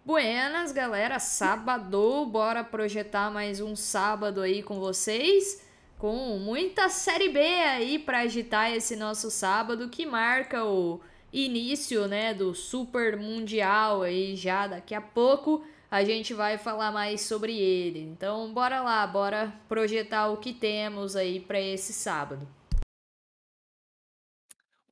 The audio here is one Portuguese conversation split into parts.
Buenas, galera, sábado, bora projetar mais um sábado aí com vocês, com muita Série B aí pra agitar esse nosso sábado, que marca o início, né, do Super Mundial aí já daqui a pouco. A gente vai falar mais sobre ele. Então, bora lá, bora projetar o que temos aí pra esse sábado.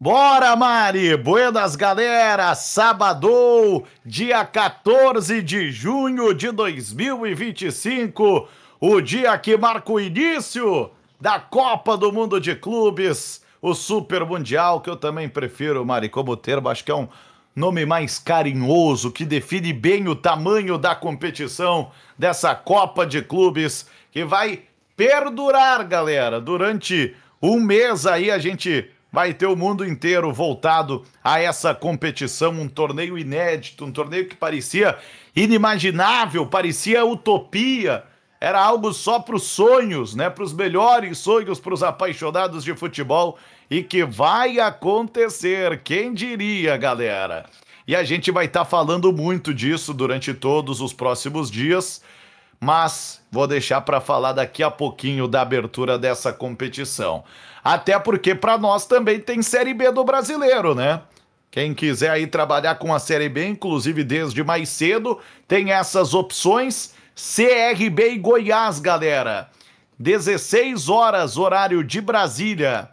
Bora, Mari! Buenas, galera! Sábado, dia 14 de junho de 2025, o dia que marca o início da Copa do Mundo de Clubes, o Super Mundial, que eu também prefiro, Mari, como termo, acho que é um nome mais carinhoso, que define bem o tamanho da competição dessa Copa de Clubes, que vai perdurar, galera, durante um mês aí a gente vai ter o mundo inteiro voltado a essa competição, um torneio inédito, um torneio que parecia inimaginável, parecia utopia, era algo só para os sonhos, né? Para os melhores sonhos, para os apaixonados de futebol e que vai acontecer, quem diria, galera? E a gente vai estar falando muito disso durante todos os próximos dias, mas vou deixar para falar daqui a pouquinho da abertura dessa competição. Até porque para nós também tem Série B do Brasileiro, né? Quem quiser aí trabalhar com a Série B, inclusive desde mais cedo, tem essas opções. CRB e Goiás, galera. 16 horas, horário de Brasília.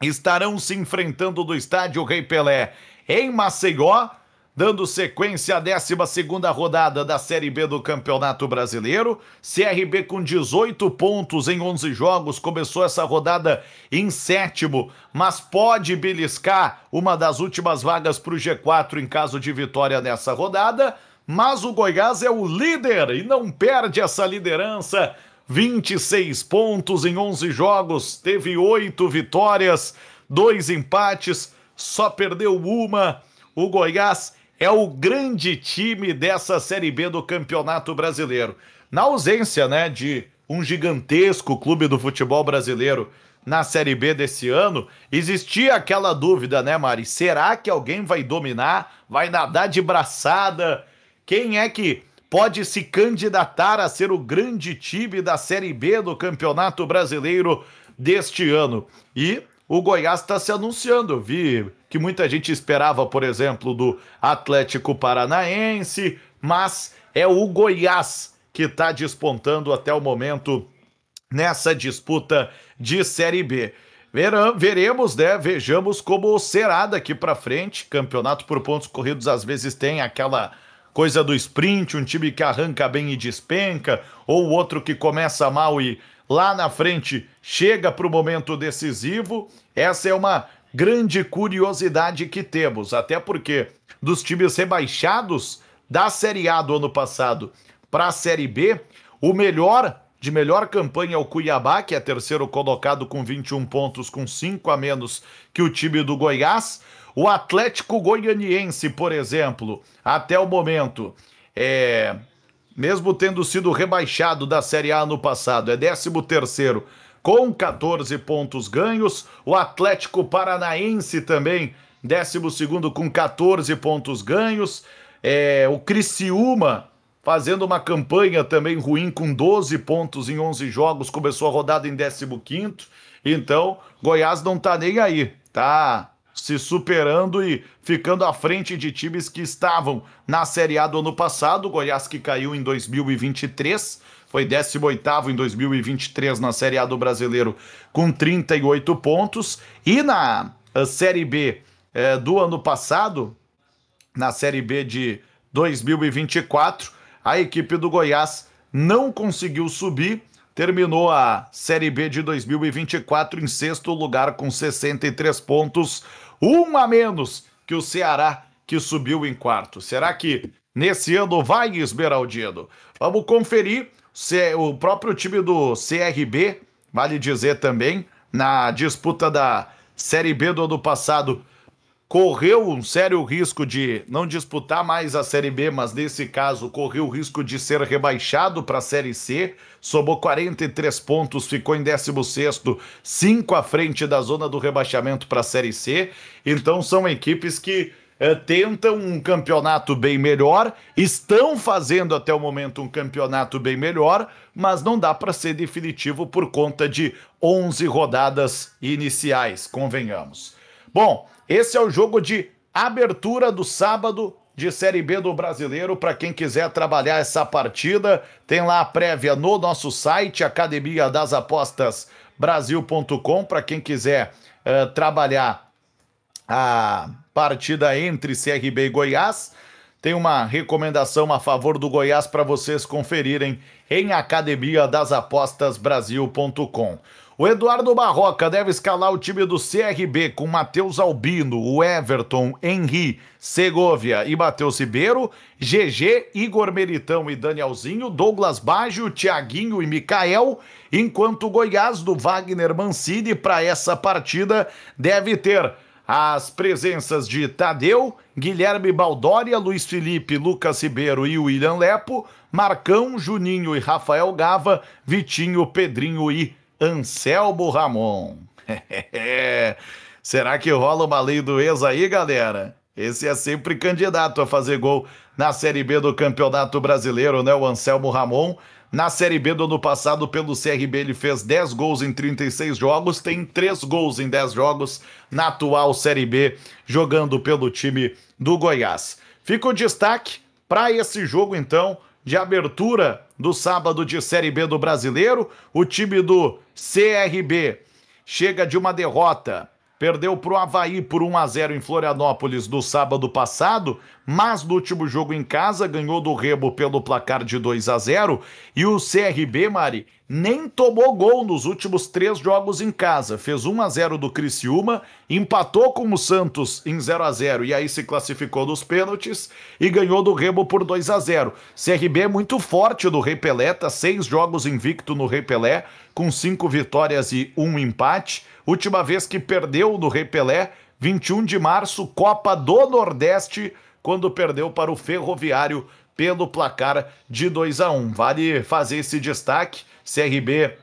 Estarão se enfrentando do estádio Rei Pelé em Maceió, dando sequência à 12ª rodada da Série B do Campeonato Brasileiro. CRB com 18 pontos em 11 jogos, começou essa rodada em sétimo, mas pode beliscar uma das últimas vagas para o G4 em caso de vitória nessa rodada. Mas o Goiás é o líder e não perde essa liderança. 26 pontos em 11 jogos, teve 8 vitórias, 2 empates, só perdeu uma. O Goiás é o grande time dessa Série B do Campeonato Brasileiro. Na ausência, né, de um gigantesco clube do futebol brasileiro na Série B desse ano, existia aquela dúvida, né, Mari? Será que alguém vai dominar? Vai nadar de braçada? Quem é que pode se candidatar a ser o grande time da Série B do Campeonato Brasileiro deste ano? E o Goiás está se anunciando. Eu vi que muita gente esperava, por exemplo, do Atlético Paranaense, mas é o Goiás que está despontando até o momento nessa disputa de Série B. Veremos, né? Vejamos como será daqui para frente. Campeonato por pontos corridos às vezes tem aquela coisa do sprint, um time que arranca bem e despenca, ou outro que começa mal e lá na frente chega para o momento decisivo. Essa é uma grande curiosidade que temos, até porque dos times rebaixados da Série A do ano passado para a Série B, o melhor campanha é o Cuiabá, que é terceiro colocado com 21 pontos, com 5 a menos que o time do Goiás. O Atlético Goianiense, por exemplo, até o momento, mesmo tendo sido rebaixado da Série A no passado, é 13º com 14 pontos ganhos. O Atlético Paranaense também, 12º com 14 pontos ganhos. O Criciúma fazendo uma campanha também ruim com 12 pontos em 11 jogos, começou a rodada em 15º. Então, Goiás não tá nem aí, tá se superando e ficando à frente de times que estavam na Série A do ano passado. O Goiás que caiu em 2023, foi 18º em 2023 na Série A do Brasileiro com 38 pontos. E na Série B do ano passado, na Série B de 2024, a equipe do Goiás não conseguiu subir, terminou a Série B de 2024 em sexto lugar com 63 pontos, um a menos que o Ceará, que subiu em quarto. Será que nesse ano vai, Esmeraldino? Vamos conferir o próprio time do CRB, vale dizer também, na disputa da Série B do ano passado, correu um sério risco de não disputar mais a Série B, mas nesse caso correu o risco de ser rebaixado para a Série C, somou 43 pontos, ficou em 16º, 5 à frente da zona do rebaixamento para a Série C. Então são equipes que tentam um campeonato bem melhor, estão fazendo até o momento um campeonato bem melhor, mas não dá para ser definitivo por conta de 11 rodadas iniciais, convenhamos. Bom, esse é o jogo de abertura do sábado de Série B do Brasileiro. Para quem quiser trabalhar essa partida, tem lá a prévia no nosso site, Academia das Apostas Brasil.com, para quem quiser trabalhar a partida entre CRB e Goiás. Tem uma recomendação a favor do Goiás para vocês conferirem em Academia das Apostas Brasil.com. O Eduardo Barroca deve escalar o time do CRB com Matheus Albino, o Everton, Henry, Segovia e Matheus Ribeiro, GG, Igor Meritão e Danielzinho, Douglas Baggio, Thiaguinho e Mikael, enquanto o Goiás do Wagner Mancini para essa partida deve ter as presenças de Tadeu, Guilherme Baldória, Luiz Felipe, Lucas Ribeiro e William Lepo, Marcão, Juninho e Rafael Gava, Vitinho, Pedrinho e Anselmo Ramon. Será que rola uma lei do ex aí, galera? Esse é sempre candidato a fazer gol na Série B do Campeonato Brasileiro, né? O Anselmo Ramon. Na Série B do ano passado, pelo CRB, ele fez 10 gols em 36 jogos, tem 3 gols em 10 jogos na atual Série B, jogando pelo time do Goiás. Fica o destaque para esse jogo, então, de abertura do sábado de Série B do Brasileiro. O time do CRB chega de uma derrota, perdeu para o Avaí por 1-0 em Florianópolis no sábado passado, mas no último jogo em casa ganhou do Remo pelo placar de 2-0, e o CRB, Mari, nem tomou gol nos últimos 3 jogos em casa. Fez 1-0 do Criciúma, empatou com o Santos em 0-0 e aí se classificou nos pênaltis e ganhou do Remo por 2-0. CRB é muito forte do Rei Pelé, tá 6 jogos invicto no Rei Pelé, com 5 vitórias e 1 empate. Última vez que perdeu no Rei Pelé, 21 de março, Copa do Nordeste, quando perdeu para o Ferroviário pelo placar de 2-1. Vale fazer esse destaque. CRB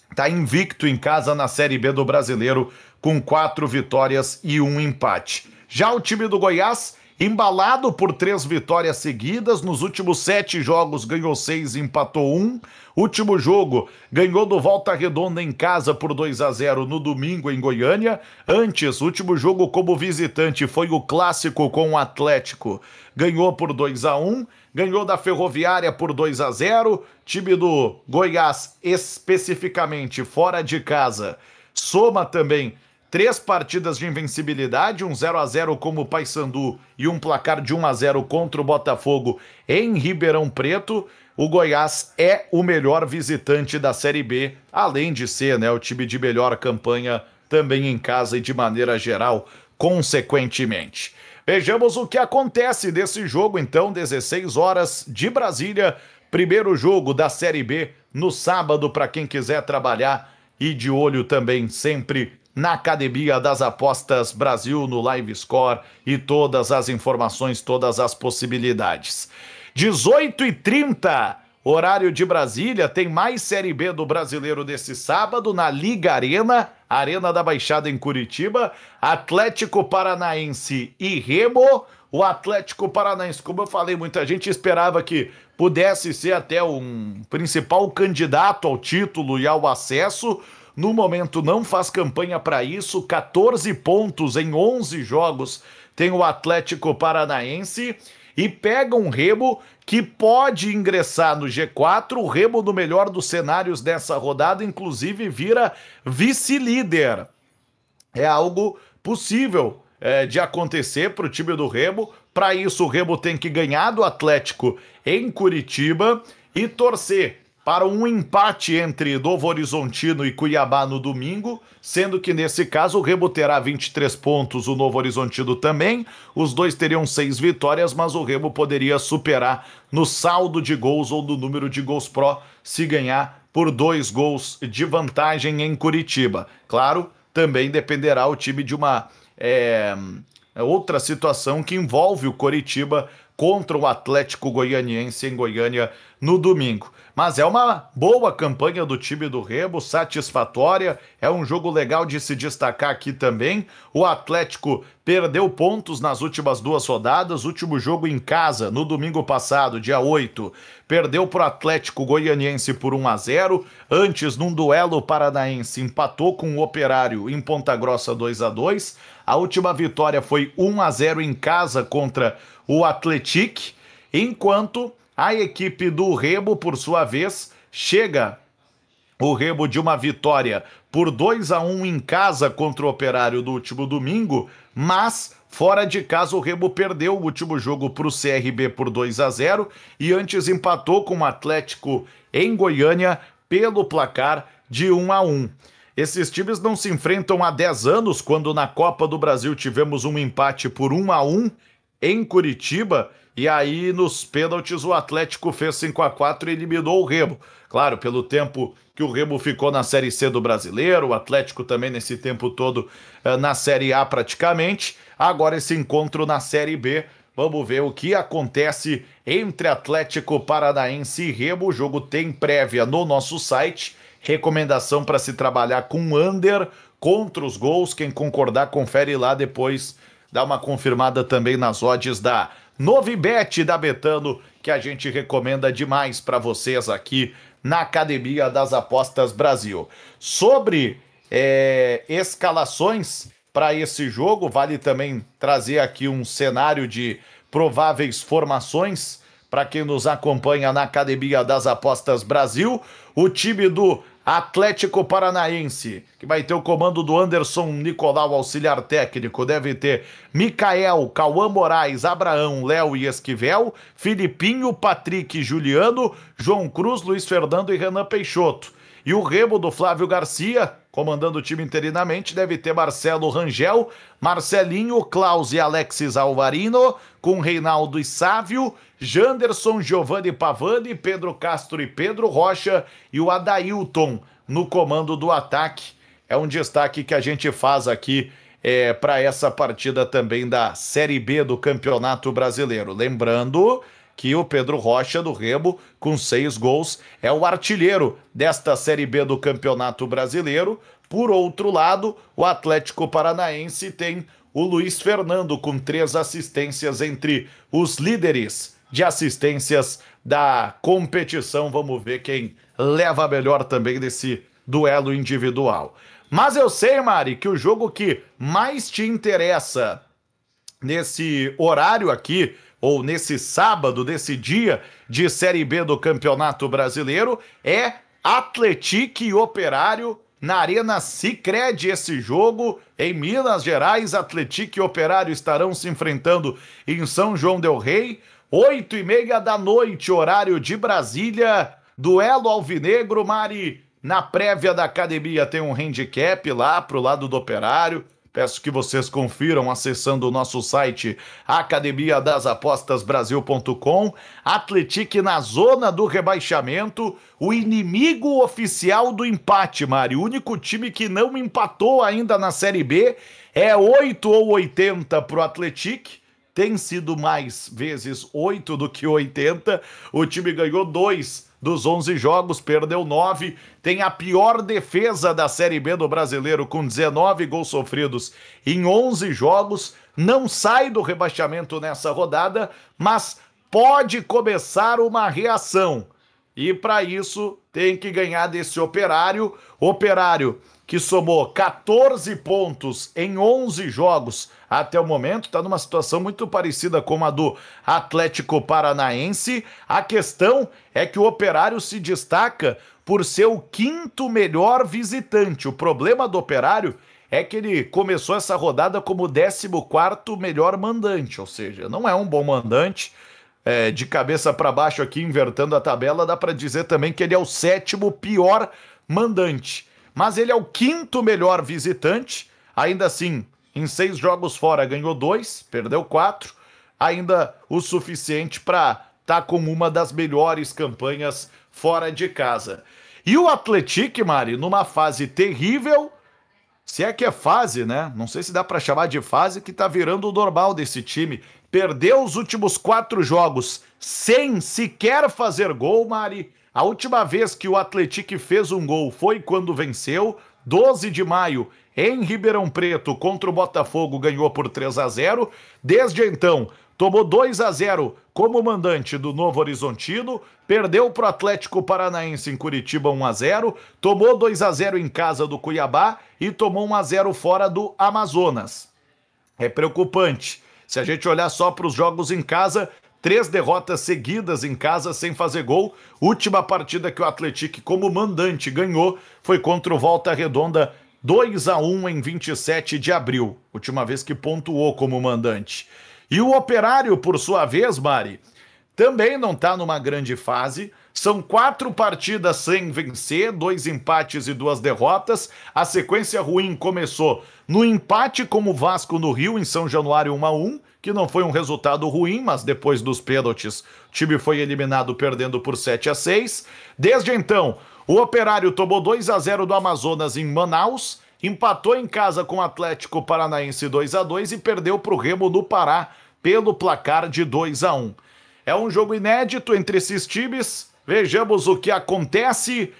está invicto em casa na Série B do Brasileiro, com 4 vitórias e 1 empate. Já o time do Goiás, embalado por 3 vitórias seguidas, nos últimos 7 jogos ganhou 6 e empatou 1. Último jogo, ganhou do Volta Redonda em casa por 2-0 no domingo em Goiânia. Antes, último jogo como visitante foi o clássico com o Atlético. Ganhou por 2-1, ganhou da Ferroviária por 2-0. Time do Goiás, especificamente fora de casa, soma também 3 partidas de invencibilidade, um 0-0 como o Paysandu e um placar de 1-0 contra o Botafogo em Ribeirão Preto. O Goiás é o melhor visitante da Série B, além de ser, né, o time de melhor campanha também em casa e de maneira geral, consequentemente. Vejamos o que acontece desse jogo, então, 16 horas de Brasília, primeiro jogo da Série B no sábado para quem quiser trabalhar e de olho também sempre na Academia das Apostas Brasil, no Live Score e todas as informações, todas as possibilidades. 18h30, horário de Brasília, tem mais Série B do Brasileiro desse sábado na Liga Arena, Arena da Baixada em Curitiba, Atlético Paranaense e Remo. O Atlético Paranaense, como eu falei, muita gente esperava que pudesse ser até um principal candidato ao título e ao acesso. No momento não faz campanha para isso, 14 pontos em 11 jogos tem o Atlético Paranaense e pega um Remo que pode ingressar no G4. O Remo, no melhor dos cenários dessa rodada, inclusive vira vice-líder. É algo possível de acontecer para o time do Remo. Para isso, o Remo tem que ganhar do Atlético em Curitiba e torcer para um empate entre Novo Horizontino e Cuiabá no domingo, sendo que nesse caso o Remo terá 23 pontos, o Novo Horizontino também. Os dois teriam 6 vitórias, mas o Remo poderia superar no saldo de gols ou no número de gols pró se ganhar por 2 gols de vantagem em Curitiba. Claro, também dependerá o time de uma outra situação que envolve o Coritiba contra o Atlético Goianiense em Goiânia no domingo. Mas é uma boa campanha do time do Remo, satisfatória, é um jogo legal de se destacar aqui também. O Atlético perdeu pontos nas últimas 2 rodadas, último jogo em casa, no domingo passado, dia 8, perdeu para o Atlético Goianiense por 1-0, antes num duelo paranaense empatou com o Operário em Ponta Grossa 2-2, a última vitória foi 1-0 em casa contra o Atlético, enquanto a equipe do Remo, por sua vez, chega o Remo de uma vitória por 2-1 em casa contra o Operário do último domingo, mas fora de casa o Remo perdeu o último jogo para o CRB por 2-0 e antes empatou com o Atlético em Goiânia pelo placar de 1-1. Esses times não se enfrentam há 10 anos, quando na Copa do Brasil tivemos um empate por 1-1 em Curitiba, e aí nos pênaltis o Atlético fez 5-4 e eliminou o Remo. Claro, pelo tempo que o Remo ficou na Série C do Brasileiro, o Atlético também nesse tempo todo na Série A praticamente. Agora esse encontro na Série B, vamos ver o que acontece entre Atlético Paranaense e Remo. O jogo tem prévia no nosso site, recomendação para se trabalhar com under contra os gols. Quem concordar, confere lá depois, dá uma confirmada também nas odds da Novibet da Betano, que a gente recomenda demais para vocês aqui na Academia das Apostas Brasil. Sobre escalações para esse jogo, vale também trazer aqui um cenário de prováveis formações para quem nos acompanha na Academia das Apostas Brasil. O time do Atlético Paranaense, que vai ter o comando do Anderson Nicolau, auxiliar técnico, deve ter Micael, Cauã Moraes, Abraão, Léo e Esquivel, Filipinho, Patrick e Juliano, João Cruz, Luiz Fernando e Renan Peixoto. E o Remo do Flávio Garcia, comandando o time interinamente, deve ter Marcelo Rangel, Marcelinho, Klaus e Alexis Alvarino, com Reinaldo e Sávio, Janderson, Giovanni Pavani, Pedro Castro e Pedro Rocha e o Adailton no comando do ataque. É um destaque que a gente faz aqui para essa partida também da Série B do Campeonato Brasileiro. Lembrando que o Pedro Rocha do Remo, com 6 gols, é o artilheiro desta Série B do Campeonato Brasileiro. Por outro lado, o Atlético Paranaense tem o Luiz Fernando com 3 assistências entre os líderes de assistências da competição. Vamos ver quem leva melhor também desse duelo individual. Mas eu sei, Mari, que o jogo que mais te interessa nesse horário aqui, ou nesse sábado, nesse dia de Série B do Campeonato Brasileiro, é Atlético e Operário na Arena Sicredi. Esse jogo em Minas Gerais, Atlético e Operário estarão se enfrentando em São João del Rei, 8h30 da noite, horário de Brasília, duelo alvinegro. Mari, na prévia da academia tem um handicap lá pro lado do Operário. Peço que vocês confiram acessando o nosso site academiadasapostasbrasil.com. Atlético na zona do rebaixamento, o inimigo oficial do empate, Mari. O único time que não empatou ainda na Série B é 8 ou 80 pro Atlético. Tem sido mais vezes 8 do que 80. O time ganhou 2 dos 11 jogos, perdeu 9, tem a pior defesa da Série B do Brasileiro, com 19 gols sofridos em 11 jogos, não sai do rebaixamento nessa rodada, mas pode começar uma reação. E para isso tem que ganhar desse Operário que somou 14 pontos em 11 jogos até o momento, está numa situação muito parecida com a do Atlético Paranaense. A questão é que o Operário se destaca por ser o 5º melhor visitante. O problema do Operário é que ele começou essa rodada como o 14º melhor mandante, ou seja, não é um bom mandante. De cabeça para baixo aqui, invertendo a tabela, dá para dizer também que ele é o 7º pior mandante. Mas ele é o 5º melhor visitante, ainda assim, em 6 jogos fora ganhou 2, perdeu 4, ainda o suficiente para estar com uma das melhores campanhas fora de casa. E o Atlético, Mari, numa fase terrível, se é que é fase, né? Não sei se dá para chamar de fase, que tá virando o normal desse time. Perdeu os últimos 4 jogos sem sequer fazer gol, Mari. A última vez que o Atlético fez um gol foi quando venceu, 12 de maio, em Ribeirão Preto, contra o Botafogo, ganhou por 3-0. Desde então, tomou 2-0 como mandante do Novo Horizontino, perdeu para o Atlético Paranaense em Curitiba 1-0, tomou 2-0 em casa do Cuiabá e tomou 1-0 fora do Amazonas. É preocupante. Se a gente olhar só para os jogos em casa, 3 derrotas seguidas em casa sem fazer gol. Última partida que o Atlético, como mandante, ganhou foi contra o Volta Redonda, 2-1 em 27 de abril. Última vez que pontuou como mandante. E o Operário, por sua vez, Mari, também não está numa grande fase. São 4 partidas sem vencer, 2 empates e 2 derrotas. A sequência ruim começou no empate com o Vasco no Rio, em São Januário 1-1, que não foi um resultado ruim, mas depois dos pênaltis o time foi eliminado perdendo por 7-6. Desde então, o Operário tomou 2-0 do Amazonas em Manaus, empatou em casa com o Atlético Paranaense 2-2 e perdeu para o Remo do Pará pelo placar de 2-1. É um jogo inédito entre esses times. Vejamos o que acontece.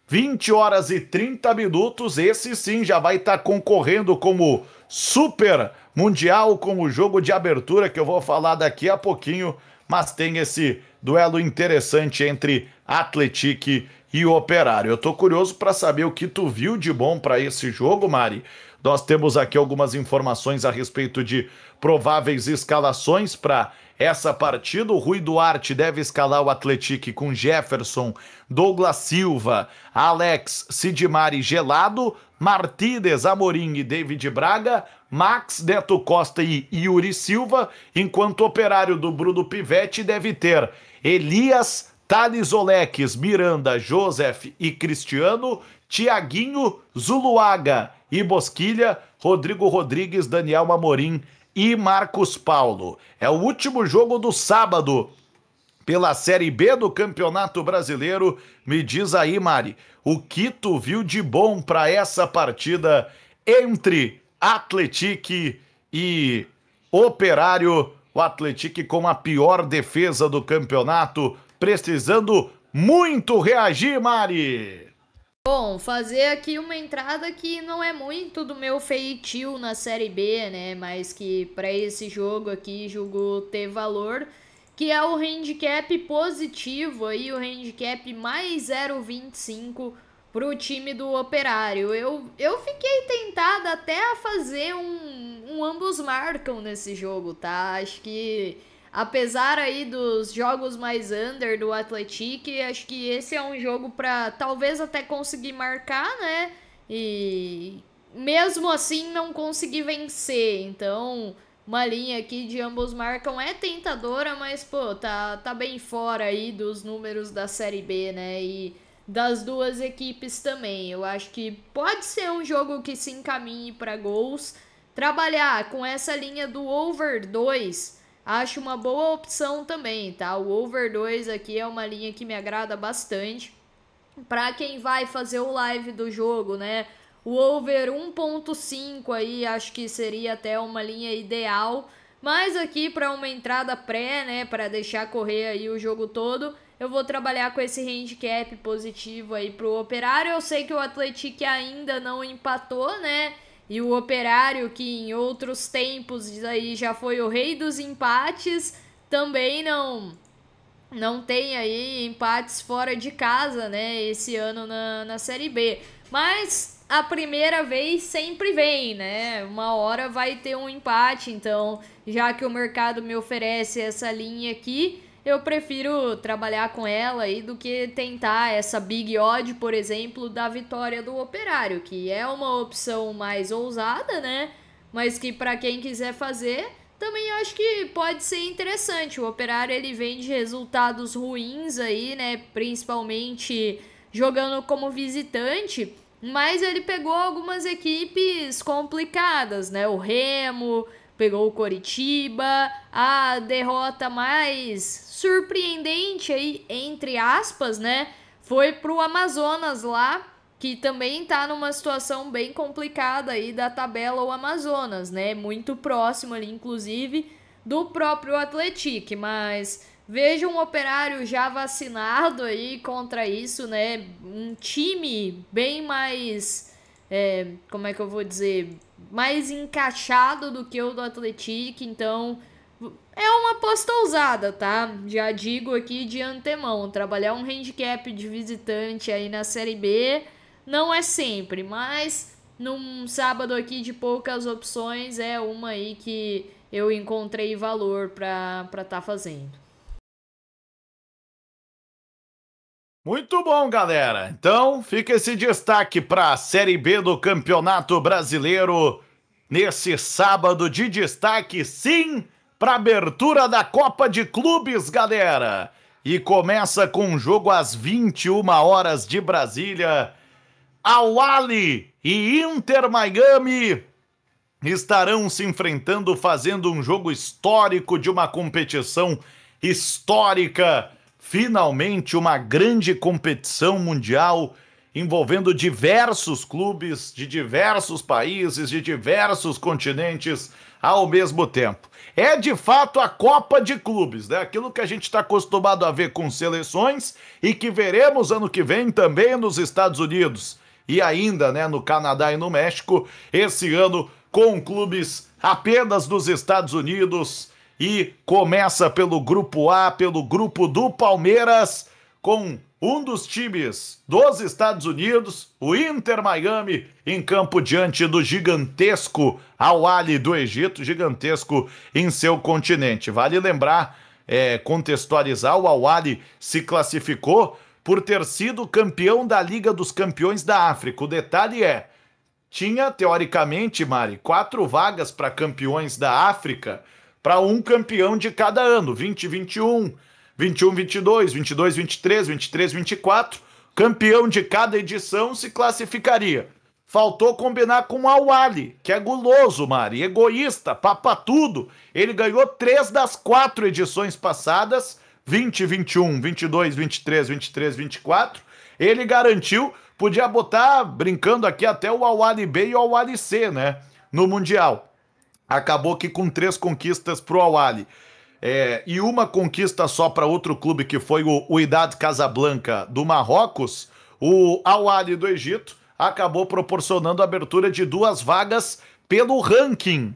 20 horas e 30 minutos. Esse sim já vai estar concorrendo como Super Mundial, como jogo de abertura, que eu vou falar daqui a pouquinho. Mas tem esse duelo interessante entre Atlético e Operário. Eu tô curioso para saber o que tu viu de bom para esse jogo, Mari. Nós temos aqui algumas informações a respeito de prováveis escalações para essa partida. O Rui Duarte deve escalar o Atlético com Jefferson, Douglas Silva, Alex, Sidmar Gelado, Martínez, Amorim e David Braga, Max, Neto Costa e Yuri Silva, enquanto o Operário do Bruno Pivetti deve ter Elias, Thales Oleques, Miranda, Joseph e Cristiano, Tiaguinho, Zuluaga e Bosquilha, Rodrigo Rodrigues, Daniel Amorim e Marcos Paulo. É o último jogo do sábado pela Série B do Campeonato Brasileiro. Me diz aí, Mari, o que tu viu de bom para essa partida entre Atlético e Operário? O Atlético com a pior defesa do campeonato, precisando muito reagir, Mari. Bom, fazer aqui uma entrada que não é muito do meu feitio na Série B, né? Mas que para esse jogo aqui, julgo ter valor, que é o handicap positivo aí, o handicap mais 0,25 pro time do Operário. Eu fiquei tentada até a fazer um ambos marcam nesse jogo, tá? Acho que apesar aí dos jogos mais under do Atlético, acho que esse é um jogo para talvez até conseguir marcar, né? E mesmo assim não conseguir vencer. Então, uma linha aqui de ambos marcam é tentadora, mas pô, tá bem fora aí dos números da Série B, né? E das duas equipes também. Eu acho que pode ser um jogo que se encaminhe para gols. Trabalhar com essa linha do over 2 acho uma boa opção também, tá? O over 2 aqui é uma linha que me agrada bastante. Para quem vai fazer o live do jogo, né? O over 1.5 aí acho que seria até uma linha ideal. Mas aqui para uma entrada pré, né? Para deixar correr aí o jogo todo, eu vou trabalhar com esse handicap positivo aí pro Operário. Eu sei que o Atlético ainda não empatou, né? E o Operário, que em outros tempos aí já foi o rei dos empates, também não tem aí empates fora de casa, né? Esse ano na Série B. Mas a primeira vez sempre vem, né? Uma hora vai ter um empate, então já que o mercado me oferece essa linha aqui, eu prefiro trabalhar com ela aí do que tentar essa big odd, por exemplo, da vitória do Operário, que é uma opção mais ousada, né? Mas que para quem quiser fazer, também acho que pode ser interessante. O Operário ele vem de resultados ruins aí, né? Principalmente jogando como visitante, mas ele pegou algumas equipes complicadas, né? O Remo, pegou o Coritiba, a derrota mais surpreendente aí, entre aspas, né? Foi pro Amazonas lá que também tá numa situação bem complicada aí da tabela o Amazonas, né? Muito próximo ali, inclusive, do próprio Atlético, mas vejo um Operário já vacinado aí contra isso, né? Um time bem mais, como é que eu vou dizer, mais encaixado do que o do Atlético, então é uma aposta ousada, tá? Já digo aqui de antemão, trabalhar um handicap de visitante aí na Série B não é sempre, mas num sábado aqui de poucas opções é uma aí que eu encontrei valor pra tá fazendo. Muito bom, galera. Então, fica esse destaque para a Série B do Campeonato Brasileiro nesse sábado de destaque, sim, para abertura da Copa de Clubes, galera. E começa com um jogo às 21 horas de Brasília. Al-Ahly e Inter Miami estarão se enfrentando, fazendo um jogo histórico de uma competição histórica. Finalmente, uma grande competição mundial envolvendo diversos clubes de diversos países, de diversos continentes ao mesmo tempo. É de fato a Copa de Clubes, né? Aquilo que a gente está acostumado a ver com seleções e que veremos ano que vem também nos Estados Unidos e ainda, né, no Canadá e no México, esse ano com clubes apenas dos Estados Unidos. E começa pelo grupo A, pelo grupo do Palmeiras, com um dos times dos Estados Unidos, o Inter Miami, em campo diante do gigantesco Al-Ahly do Egito, gigantesco em seu continente. Vale lembrar, contextualizar, o Al-Ahly se classificou por ter sido campeão da Liga dos Campeões da África. O detalhe tinha, teoricamente, Mari, 4 vagas para campeões da África, para um campeão de cada ano, 2021, 21, 22, 22, 23, 23, 24, campeão de cada edição se classificaria. Faltou combinar com o Al-Ahly, que é guloso, Mari, egoísta, papa tudo. Ele ganhou 3 das 4 edições passadas, 20, 21, 22, 23, 23, 24. Ele garantiu, podia botar, brincando aqui, até o Al-Ahly B e o Al-Ahly C, né, no Mundial. Acabou que com 3 conquistas pro Al-Ahly. E uma conquista só para outro clube, que foi o Wydad Casablanca do Marrocos. O Al-Ahly do Egito acabou proporcionando a abertura de 2 vagas pelo ranking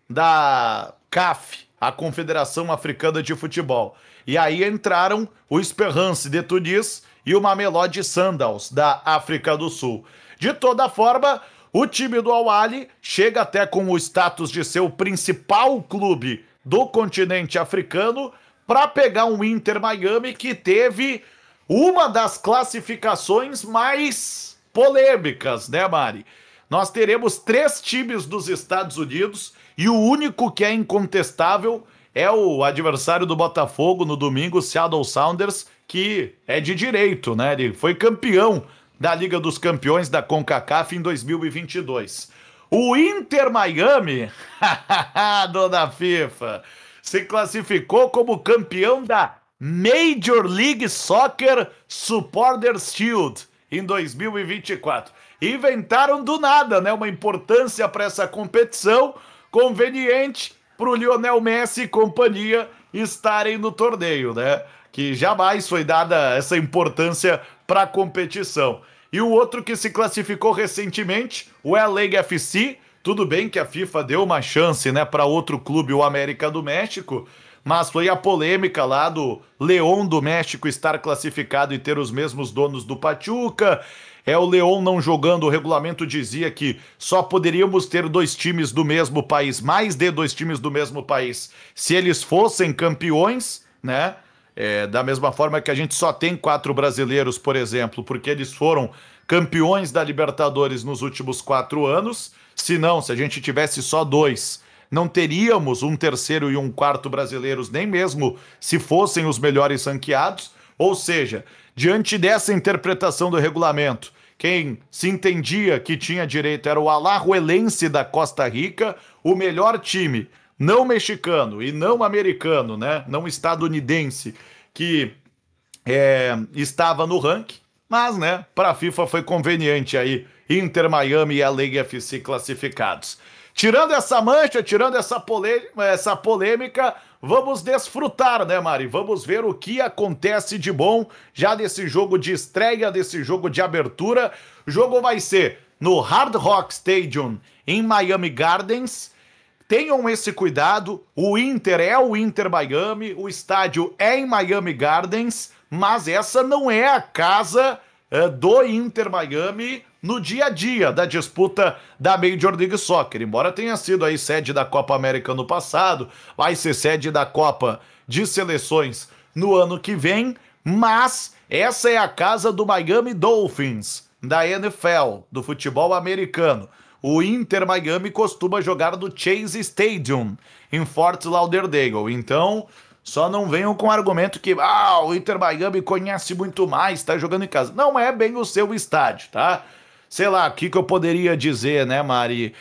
da CAF, a Confederação Africana de Futebol. E aí entraram o Esperance de Tunis e o Mamelodi Sundowns da África do Sul. De toda forma, o time do Al-Ahly chega até com o status de ser o principal clube do continente africano para pegar um Inter Miami que teve uma das classificações mais polêmicas, né, Mari? Nós teremos 3 times dos Estados Unidos e o único que é incontestável é o adversário do Botafogo no domingo, o Seattle Sounders, que é de direito, né? Ele foi campeão da Liga dos Campeões da CONCACAF em 2022. O Inter Miami, dona FIFA, se classificou como campeão da Major League Soccer Supporters Shield em 2024. Inventaram do nada, né? Uma importância para essa competição conveniente para o Lionel Messi e companhia estarem no torneio, né? Que jamais foi dada essa importância para a competição. E o outro que se classificou recentemente, o LA FC, tudo bem que a FIFA deu uma chance, né, para outro clube, o América do México, mas foi a polêmica lá do León do México estar classificado e ter os mesmos donos do Pachuca. O León não jogando, o regulamento dizia que só poderíamos ter 2 times do mesmo país, mais de 2 times do mesmo país, se eles fossem campeões, né? Da mesma forma que a gente só tem 4 brasileiros, por exemplo, porque eles foram campeões da Libertadores nos últimos 4 anos. Se não, se a gente tivesse só 2, não teríamos um terceiro e um quarto brasileiros, nem mesmo se fossem os melhores ranqueados. Ou seja, diante dessa interpretação do regulamento, quem se entendia que tinha direito era o Alajuelense da Costa Rica, o melhor time não mexicano e não americano, né? Não estadunidense, que estava no ranking, mas, né, para a FIFA foi conveniente aí Inter Miami e LA FC classificados. Tirando essa mancha, tirando essa polêmica, vamos desfrutar, né, Mari? Vamos ver o que acontece de bom já desse jogo de estreia, desse jogo de abertura. O jogo vai ser no Hard Rock Stadium em Miami Gardens. Tenham esse cuidado, o Inter é o Inter Miami, o estádio é em Miami Gardens, mas essa não é a casa do Inter Miami no dia a dia da disputa da Major League Soccer. Embora tenha sido aí sede da Copa América no passado, vai ser sede da Copa de Seleções no ano que vem, mas essa é a casa do Miami Dolphins, da NFL, do futebol americano. O Inter Miami costuma jogar no Chase Stadium, em Fort Lauderdale. Então, só não venham com o argumento que o Inter Miami conhece muito mais, tá jogando em casa. Não é bem o seu estádio, tá? Sei lá, o que eu poderia dizer, né, Mari?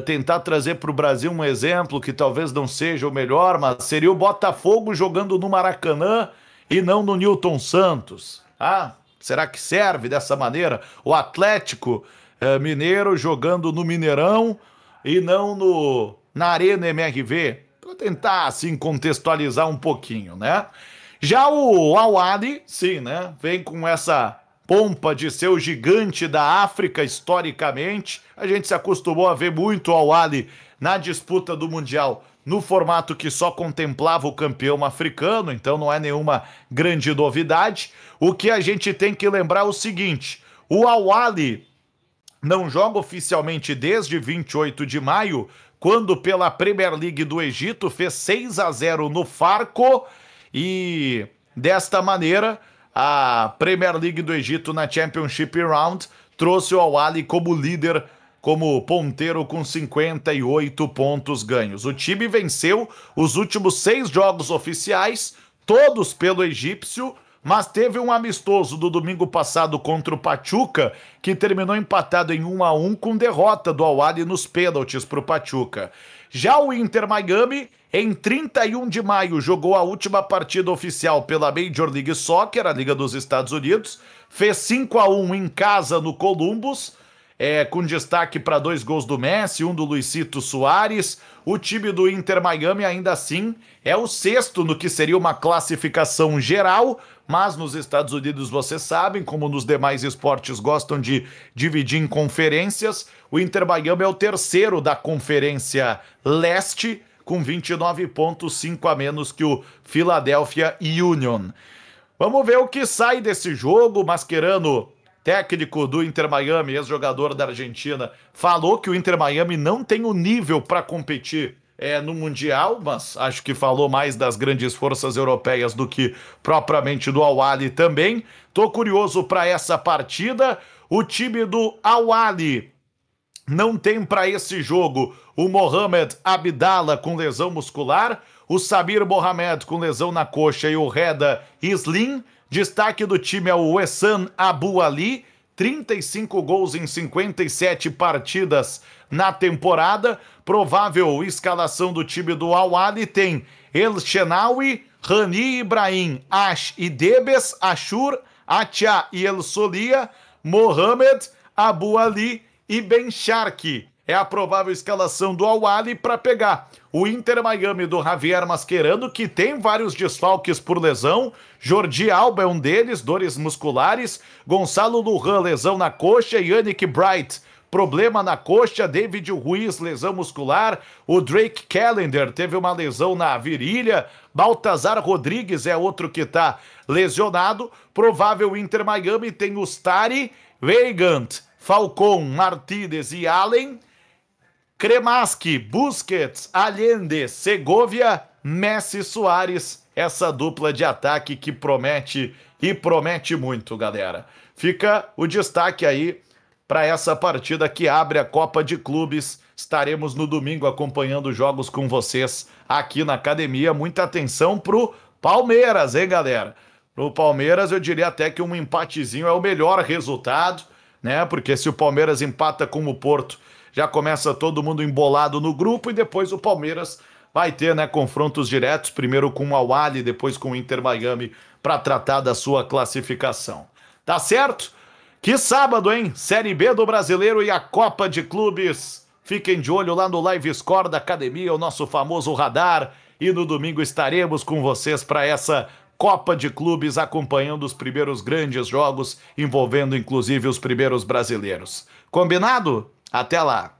Tentar trazer para o Brasil um exemplo que talvez não seja o melhor, mas seria o Botafogo jogando no Maracanã e não no Newton Santos. Será que serve dessa maneira? O Atlético Mineiro jogando no Mineirão e não na Arena MRV? Para tentar, assim, contextualizar um pouquinho, né? Já o Al-Ahly, sim, né? Vem com essa pompa de ser o gigante da África historicamente. A gente se acostumou a ver muito ao Al-Ahly na disputa do Mundial no formato que só contemplava o campeão africano, então não é nenhuma grande novidade. O que a gente tem que lembrar é o seguinte: o Al-Ahly não joga oficialmente desde 28 de maio, quando pela Premier League do Egito fez 6-0 no Farco, e desta maneira a Premier League do Egito na Championship Round trouxe o Al-Ahly como líder, como ponteiro com 58 pontos ganhos. O time venceu os últimos 6 jogos oficiais, todos pelo egípcio, mas teve um amistoso do domingo passado contra o Pachuca, que terminou empatado em 1-1 com derrota do Al-Ahly nos pênaltis para o Pachuca. Já o Inter Miami, em 31 de maio, jogou a última partida oficial pela Major League Soccer, a Liga dos Estados Unidos, fez 5-1 em casa no Columbus, com destaque para 2 gols do Messi, um do Luisito Soares. O time do Inter Miami, ainda assim, é o 6º no que seria uma classificação geral, mas nos Estados Unidos, vocês sabem, como nos demais esportes gostam de dividir em conferências, o Inter Miami é o 3º da Conferência Leste, com 29 pontos, 5 a menos que o Philadelphia Union. Vamos ver o que sai desse jogo. Mascherano, técnico do Inter Miami, ex-jogador da Argentina, falou que o Inter Miami não tem o nível para competir no Mundial, mas acho que falou mais das grandes forças europeias do que propriamente do Al-Ahly também. Tô curioso para essa partida. O time do Al-Ahly não tem para esse jogo o Mohamed Abdallah com lesão muscular, o Samir Mohamed com lesão na coxa e o Reda Slim. Destaque do time é o Wessam Abu Ali, 35 gols em 57 partidas na temporada. Provável escalação do time do Al-Ahly tem El Shenawi, Rani Ibrahim, Ash e Debes, Ashur, Atia e El Solia, Mohamed, Abu Ali e Ben Sharki. É a provável escalação do Al-Ahly para pegar o Inter Miami do Javier Mascherano, que tem vários desfalques por lesão. Jordi Alba é um deles, dores musculares. Gonçalo Lujan, lesão na coxa. Yannick Bright, problema na coxa. David Ruiz, lesão muscular. O Drake Callender teve uma lesão na virilha. Baltazar Rodrigues é outro que está lesionado. Provável Inter Miami tem o Stari, Weigand, Falcon, Martínez e Allen. Cremaschi, Busquets, Allende, Segovia, Messi, Soares. Essa dupla de ataque que promete e promete muito, galera. Fica o destaque aí para essa partida que abre a Copa de Clubes. Estaremos no domingo acompanhando jogos com vocês aqui na academia. Muita atenção pro Palmeiras, hein, galera? Pro Palmeiras, eu diria até que um empatezinho é o melhor resultado, né? Porque se o Palmeiras empata com o Porto, já começa todo mundo embolado no grupo, e depois o Palmeiras vai ter, né, confrontos diretos, primeiro com o Al-Ahly, depois com o Inter Miami, para tratar da sua classificação. Tá certo? Que sábado, hein? Série B do Brasileiro e a Copa de Clubes. Fiquem de olho lá no Live Score da Academia, o nosso famoso radar. E no domingo estaremos com vocês para essa Copa de Clubes, acompanhando os primeiros grandes jogos, envolvendo inclusive os primeiros brasileiros. Combinado? Até lá!